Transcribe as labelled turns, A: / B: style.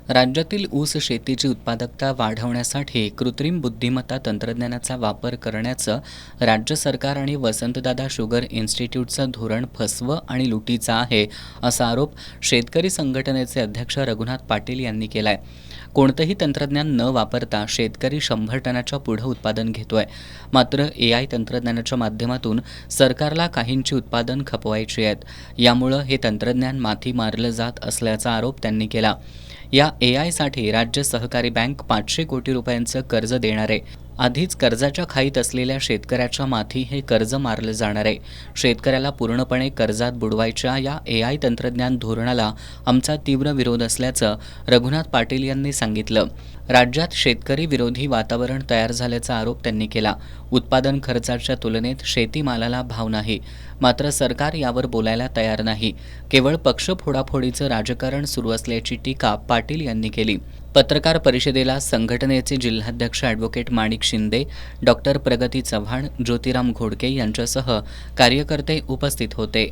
A: राज्यातील ऊस शेतीची उत्पादकता वाढवण्यासाठी कृत्रिम बुद्धिमत्ता तंत्रज्ञानाचा वापर करण्याचं राज्य सरकार आणि वसंतदादा शुगर इन्स्टिट्यूटचं धोरण फसवं आणि लुटीचं आहे, असा आरोप शेतकरी संघटनेचे अध्यक्ष रघुनाथ पाटील यांनी केलाय. कोणतंही तंत्रज्ञान न वापरता शेतकरी 100 टनाच्या पुढे उत्पादन घेतोय. मात्र AI तंत्रज्ञानाच्या माध्यमातून सरकारला काहींची उत्पादन खपवायची आहेत. यामुळं हे तंत्रज्ञान माथी मारलं जात असल्याचा आरोप त्यांनी केला. या AI साठी राज्य सहकारी बँक 500 कोटी रुपयांचं कर्ज देणार आहे. आधीच कर्जाच्या खाईत असलेल्या शेतकऱ्याच्या माथी हे कर्ज मारलं जाणार आहे. शेतकऱ्याला पूर्णपणे कर्जात बुडवायच्या या AI तंत्रज्ञान धोरणाला आमचा तीव्र विरोध असल्याचं रघुनाथ पाटील यांनी सांगितलं. राज्यात शेतकरी विरोधी वातावरण तयार झाल्याचा आरोप त्यांनी केला. उत्पादन खर्चाच्या तुलनेत शेतीमालाला भाव नाही, मात्र सरकार यावर बोलायला तयार नाही. केवळ पक्ष फोडाफोडीचं राजकारण सुरू असल्याची टीका पाटील यांनी केली. पत्रकार परिषदेला संघटनेचे जिल्हाध्यक्ष ॲडव्होकेट माणिक शिंदे, डॉक्टर प्रगती चव्हाण, ज्योतिराम घोडके यांच्यासह कार्यकर्ते उपस्थित होते.